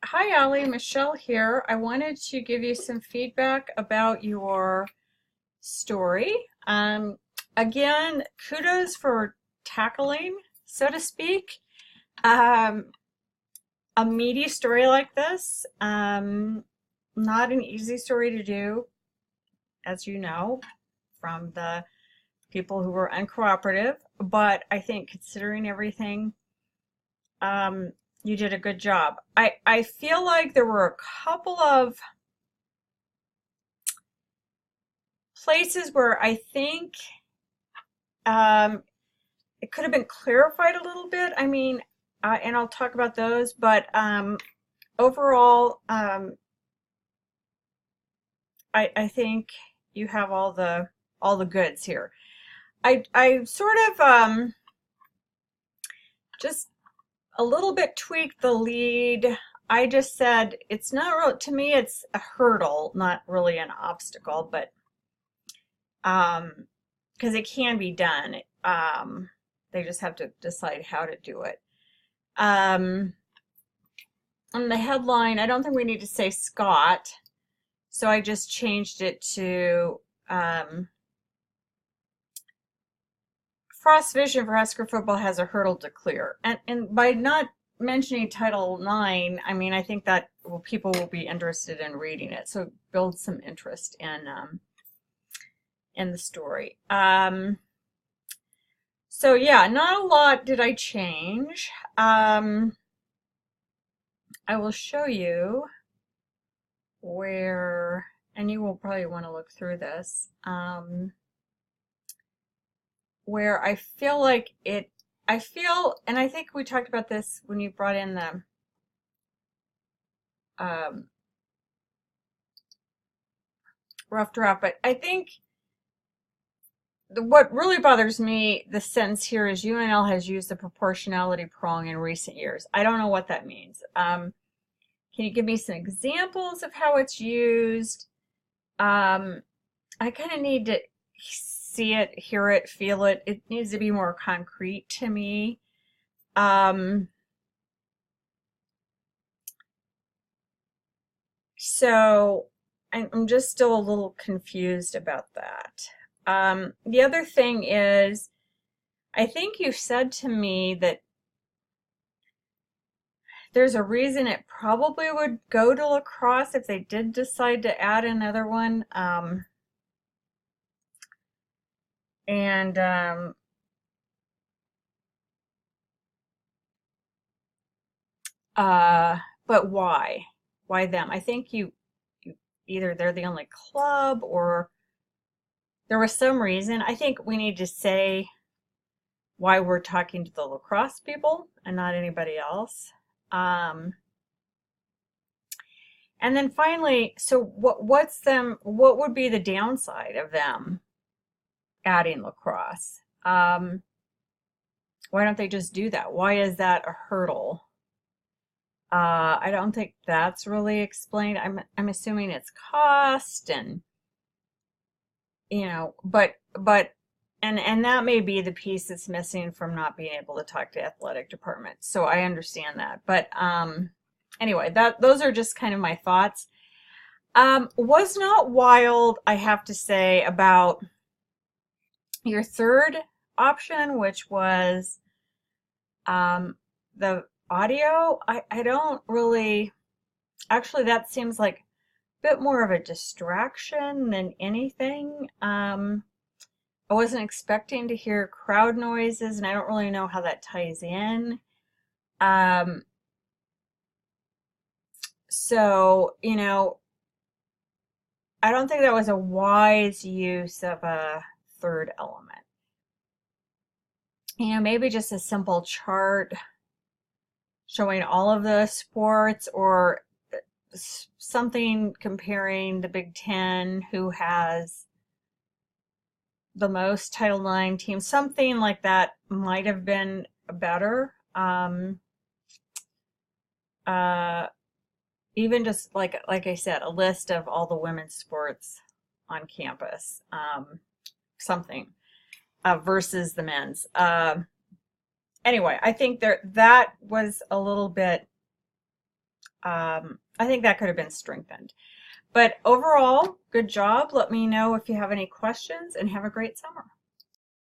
Hi, Allie. Michelle here. I wanted to give you some feedback about your story. Again, kudos for tackling, so to speak, um, a meaty story like this. Not an easy story to do, as you know, from the people who were uncooperative, but I think considering everything, um, you did a good job. I feel like there were a couple of places where I think um, it could have been clarified a little bit. I mean, and I'll talk about those, but overall, I think you have all the goods here. I sort of just a little bit tweaked the lead. I just said it's not real to me. It's a hurdle, not really an obstacle, but because it can be done. They just have to decide how to do it. Um, on the headline, I don't think we need to say Scott, so I just changed it to Frost Vision for Husker football has a hurdle to clear. And by not mentioning Title IX, I mean, I think that people will be interested in reading it, so build some interest in the story. So yeah, not a lot did I change. I will show you where, and you will probably want to look through this, where I feel like and I think we talked about this when you brought in the um, rough draft, but I think what really bothers me, the sentence here is UNL has used the proportionality prong in recent years. I don't know what that means. Can you give me some examples of how it's used? I kind of need to see it, hear it, feel it. It needs to be more concrete to me. So I'm just still a little confused about that. The other thing is, I think you said to me that there's a reason it probably would go to lacrosse if they did decide to add another one. And uh, but why? Why them? I think you either they're the only club or there was some reason. I think we need to say why we're talking to the lacrosse people and not anybody else. Um, and then finally, so what would be the downside of them adding lacrosse? Why don't they just do that? Why is that a hurdle? I don't think that's really explained. I'm assuming it's cost and but and that may be the piece that's missing from not being able to talk to athletic department. So I understand that. But anyway, those are just kind of my thoughts. Was not wild, I have to say, about your third option, which was the audio. I don't really, actually, that seems like a bit more of a distraction than anything. I wasn't expecting to hear crowd noises, and I don't really know how that ties in. Um, so, I don't think that was a wise use of a third element. Maybe just a simple chart showing all of the sports or something comparing the Big Ten, who has the most Title IX teams, something like that might have been better. Uh, Even just like I said, a list of all the women's sports on campus, something versus the men's. Anyway, I think that was a little bit I think that could have been strengthened. But overall, good job. Let me know if you have any questions, and have a great summer.